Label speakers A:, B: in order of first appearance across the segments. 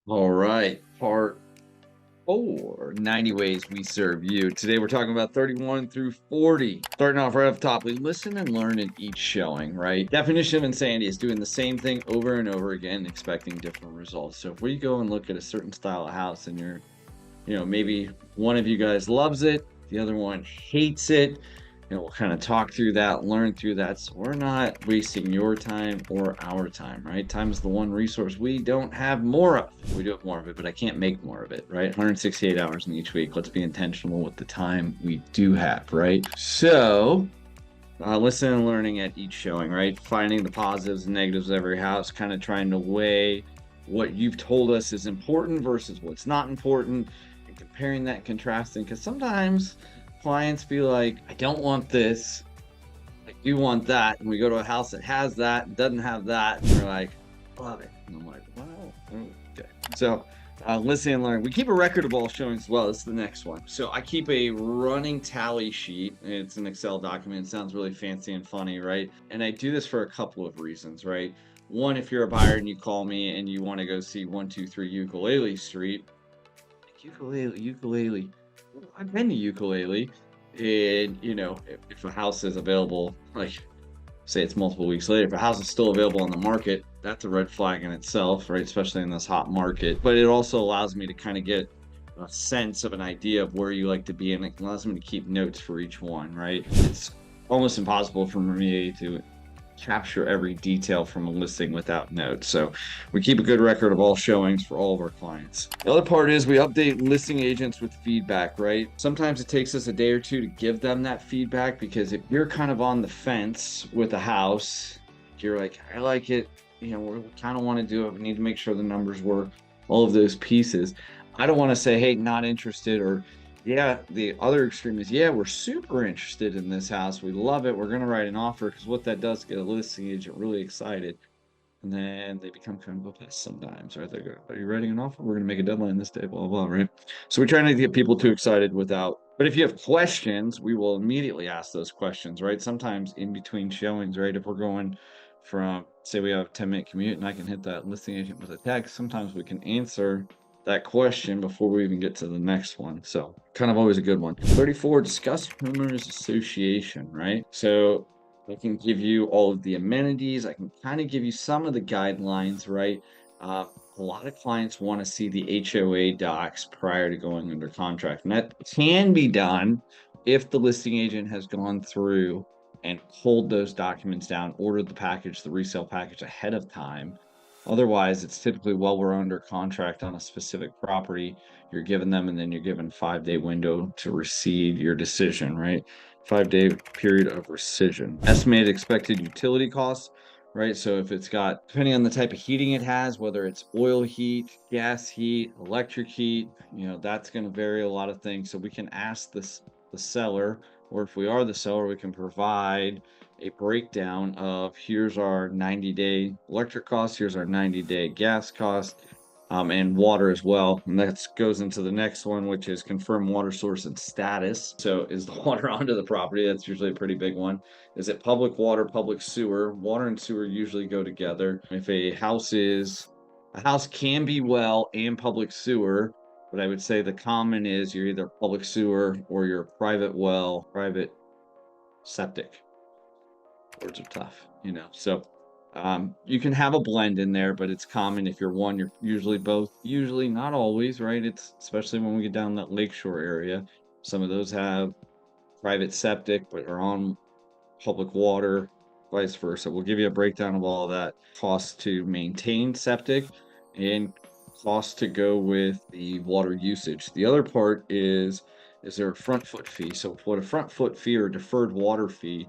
A: All right, part 4, 90 ways we serve you. Today we're talking about 31 through 40. Starting off right off the top, we listen and learn in each showing, right? Definition of insanity is doing the same thing over and over again, expecting different results. So if we go and look at a certain style of house and maybe one of you guys loves it, the other one hates it. We'll kind of talk through that, learn through that. So we're not wasting your time or our time, right? Time is the one resource we don't have more of. We do have more of it, but I can't make more of it, right? 168 hours in each week. Let's be intentional with the time we do have, right? So listen and learning at each showing, right? Finding the positives and negatives of every house, kind of trying to weigh what you've told us is important versus what's not important, and comparing that and contrasting. Because sometimes clients feel like, I don't want this, I do want that. And we go to a house that has that, doesn't have that, and they're like, love it. And I'm like, wow, okay. So listen and learn. We keep a record of all showings as well. This is the next one. So I keep a running tally sheet. It's an Excel document. It sounds really fancy and funny, right? And I do this for a couple of reasons, right? One, if you're a buyer and you call me and you want to go see 123 Ukulele Street, like ukulele. Well, I've been to ukulele, and if a house is available, like say it's multiple weeks later, if a house is still available on the market, that's a red flag in itself, right? Especially in this hot market. But it also allows me to kind of get a sense of an idea of where you like to be, and it allows me to keep notes for each one, right? It's almost impossible for me to capture every detail from a listing without notes. So we keep a good record of all showings for all of our clients. The other part is we update listing agents with feedback, right? Sometimes it takes us a day or two to give them that feedback, because if you're kind of on the fence with a house, you're like, I like it, we kind of want to do it, we need to make sure the numbers work, all of those pieces. I don't want to say, hey, not interested, or yeah, the other extreme is, yeah, we're super interested in this house. We love it. We're going to write an offer, because what that does get a listing agent really excited. And then they become kind of a pest sometimes, right? They go, are you writing an offer? We're going to make a deadline this day, blah, blah, right? So we try not to get people too excited without. But if you have questions, we will immediately ask those questions, right? Sometimes in between showings, right? If we're going from, say, we have a 10-minute commute and I can hit that listing agent with a text, sometimes we can answer that question before we even get to the next one. So kind of always a good one. 34, discuss homeowners association, right? So I can give you all of the amenities. I can kind of give you some of the guidelines, right? A lot of clients want to see the HOA docs prior to going under contract, and that can be done if the listing agent has gone through and pulled those documents down, ordered the package, the resale package ahead of time. Otherwise, it's typically, while we're under contract on a specific property, you're giving them, and then you're given 5-day window to receive your decision, right? 5-day period of rescission. Estimated expected utility costs, right? So if it's got, depending on the type of heating it has, whether it's oil heat, gas heat, electric heat, that's going to vary a lot of things. So we can ask the seller, or if we are the seller, we can provide a breakdown of, here's our 90-day electric cost, here's our 90-day gas cost, and water as well. And that goes into the next one, which is confirm water source and status. So is the water onto the property? That's usually a pretty big one. Is it public water, public sewer? Water and sewer usually go together. If a house can be well and public sewer, but I would say the common is you're either public sewer or you're private well, private septic. Words are tough, So you can have a blend in there, but it's common if you're one, you're usually both. Usually, not always, right? It's especially when we get down that lakeshore area. Some of those have private septic, but are on public water, vice versa. We'll give you a breakdown of all of that. Costs to maintain septic and costs to go with the water usage. The other part is there a front foot fee? So what a front foot fee or deferred water fee,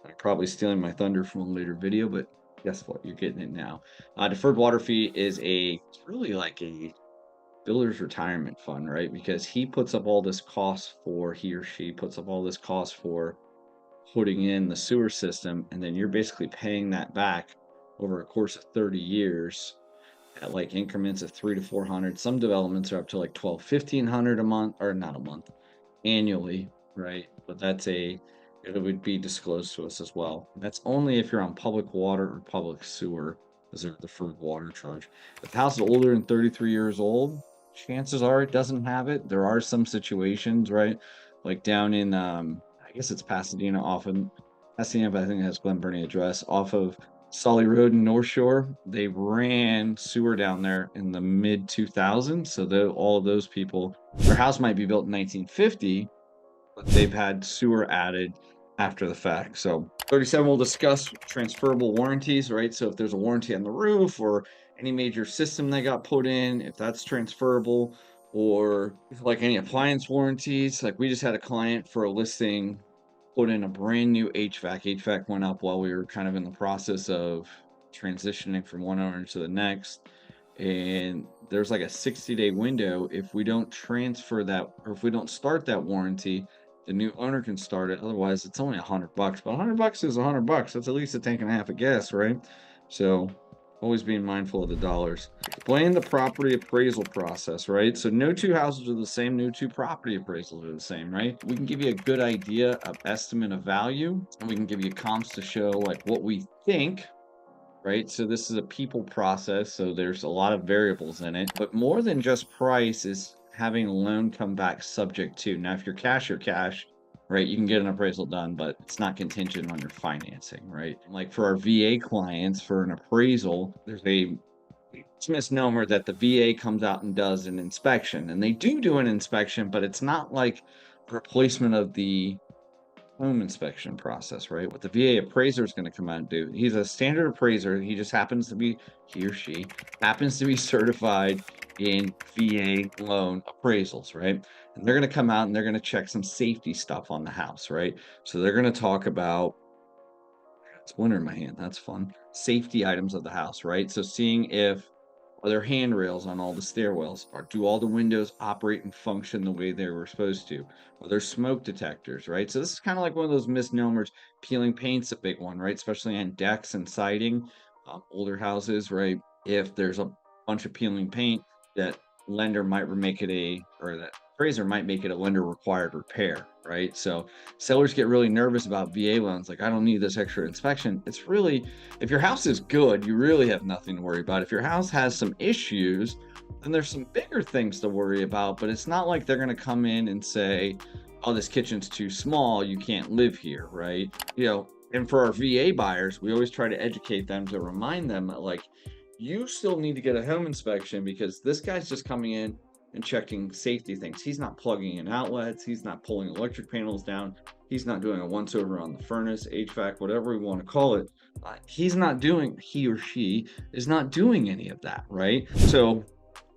A: I'm probably stealing my thunder from a later video, but guess what? You're getting it now. Deferred water fee is it's really like a builder's retirement fund, right? Because he or she puts up all this cost for putting in the sewer system, and then you're basically paying that back over a course of 30 years at like increments of 300 to 400. Some developments are up to like 12, 1500 a month, or not a month, annually, right? But it would be disclosed to us as well. That's only if you're on public water or public sewer. is their deferred water charge. If the house is older than 33 years old, chances are it doesn't have it. There are some situations, right? Like down in, I guess it's Pasadena, off of Pasadena, but I think it has Glen Burnie address, off of Sully Road in North Shore. They ran sewer down there in the mid 2000s. So all of those people, their house might be built in 1950, but they've had sewer added after the fact. So 37, we'll discuss transferable warranties, right? So if there's a warranty on the roof or any major system that got put in, if that's transferable, or like any appliance warranties. Like we just had a client for a listing put in a brand new HVAC. HVAC went up while we were kind of in the process of transitioning from one owner to the next. And there's like a 60-day window. If we don't transfer that, or if we don't start that warranty, the new owner can start it. Otherwise, it's only $100. But $100 is $100. That's at least a tank and a half of gas, right? So always being mindful of the dollars. Explain the property appraisal process, right? So no two houses are the same, no two property appraisals are the same, right? We can give you a good idea of estimate of value, and we can give you comps to show like what we think, right? So this is a people process, so there's a lot of variables in it, but more than just price is having a loan come back subject to. Now, if you're cash, right, you can get an appraisal done, but it's not contingent on your financing, right? Like for our VA clients, for an appraisal, there's a misnomer that the VA comes out and does an inspection, and they do an inspection, but it's not like a replacement of the home inspection process, right? What the VA appraiser is going to come out and do. He's a standard appraiser. He or she happens to be certified in VA loan appraisals, right? And they're going to come out and they're going to check some safety stuff on the house, right? So they're going to talk about, it's winter in my hand. That's fun. Safety items of the house, right? So seeing if, are there handrails on all the stairwells? Or do all the windows operate and function the way they were supposed to? Are there smoke detectors, right? So this is kind of like one of those misnomers. Peeling paint's a big one, right? Especially on decks and siding, older houses, right? If there's a bunch of peeling paint, that lender might make it or that appraiser might make it a lender required repair, right? So sellers get really nervous about VA loans. Like, I don't need this extra inspection. It's really, if your house is good, you really have nothing to worry about. If your house has some issues, then there's some bigger things to worry about, but it's not like they're going to come in and say, oh, this kitchen's too small, you can't live here, right? And for our VA buyers, we always try to educate them to remind them that, like, you still need to get a home inspection because this guy's just coming in and checking safety things. He's not plugging in outlets. He's not pulling electric panels down. He's not doing a once over on the furnace, HVAC, whatever we want to call it. He or she is not doing any of that, right? So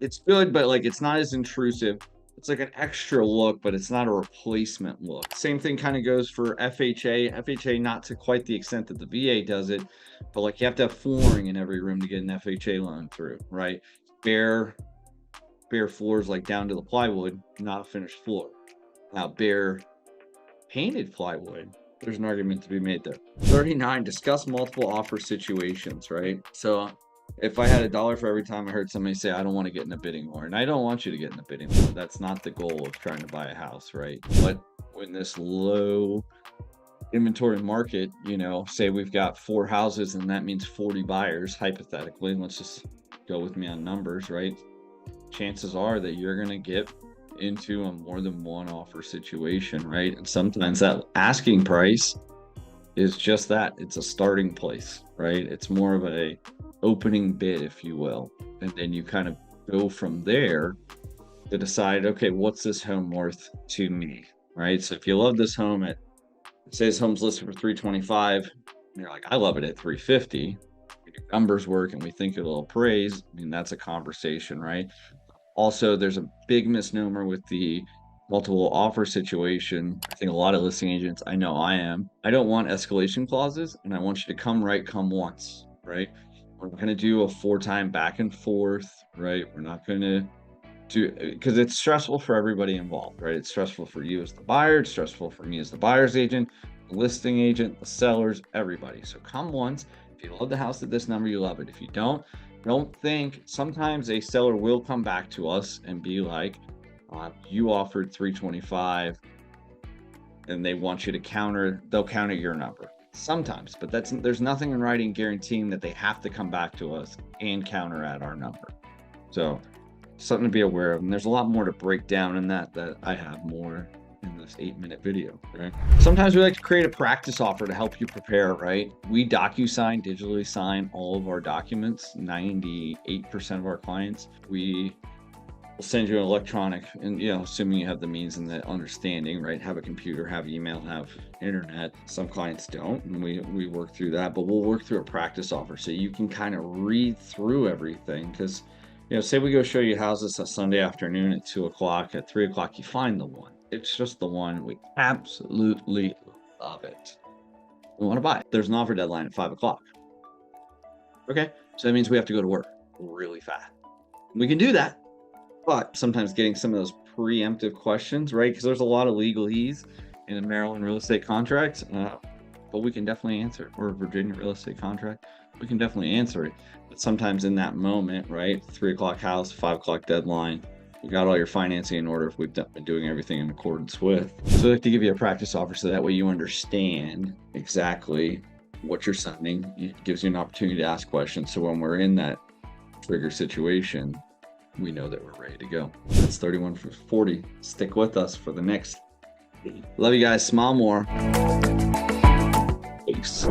A: it's good, but like it's not as intrusive. It's like an extra look, but it's not a replacement look. Same thing kind of goes for FHA. FHA, not to quite the extent that the VA does it, but like you have to have flooring in every room to get an FHA loan through, right? Bare floors, like down to the plywood, not a finished floor. Now, bare painted plywood, there's an argument to be made there. 39, discuss multiple offer situations, right? So if I had $1 for every time I heard somebody say, I don't want to get in a bidding war, and I don't want you to get in a bidding war. That's not the goal of trying to buy a house, right? But when this low inventory market, say we've got 4 houses and that means 40 buyers, hypothetically, let's just go with me on numbers, right? Chances are that you're going to get into a more than one offer situation, right? And sometimes that asking price is just that. It's a starting place, right? It's more of a opening bid, if you will. And then you kind of go from there to decide, okay, what's this home worth to me, right? So if you love this home say this home's listed for $325, and you're like, I love it at $350, numbers work and we think it'll appraise, I mean, that's a conversation, right? Also, there's a big misnomer with the multiple offer situation. I think a lot of listing agents, I know I am, I don't want escalation clauses, and I want you to come once, right? We're not going to do a 4-time back and forth, right? We're not going to do, because it's stressful for everybody involved, right? It's stressful for you as the buyer. It's stressful for me as the buyer's agent, the listing agent, the sellers, everybody. So come once. If you love the house at this number, you love it. If you don't think, sometimes a seller will come back to us and be like, you offered $325, and they want you to they'll counter your number. Sometimes, but there's nothing in writing guaranteeing that they have to come back to us and counter at our number. So something to be aware of. And there's a lot more to break down in that I have more in this 8-minute video, right? Sometimes we like to create a practice offer to help you prepare, right? We DocuSign, digitally sign all of our documents. 98% of our clients, we will send you an electronic, and assuming you have the means and the understanding, right? Have a computer, have email, have internet. Some clients don't, and we work through that, but we'll work through a practice offer so you can kind of read through everything. Because say we go show you houses a Sunday afternoon at 2 o'clock, at 3 o'clock, you find the one. It's just the one. We absolutely love it. We want to buy it. There's an offer deadline at 5 o'clock. Okay, so that means we have to go to work really fast. We can do that, but sometimes getting some of those preemptive questions, right? Because there's a lot of legalese in a Maryland real estate contract, but we can definitely answer it. Or a Virginia real estate contract, we can definitely answer it. But sometimes in that moment, right? 3 o'clock house, 5 o'clock deadline, you got all your financing in order if we've been doing everything in accordance with. So I like to give you a practice offer so that way you understand exactly what you're signing. It gives you an opportunity to ask questions. So when we're in that trigger situation, we know that we're ready to go. That's 31 for 40. Stick with us for the next. Love you guys. Smile more. Peace.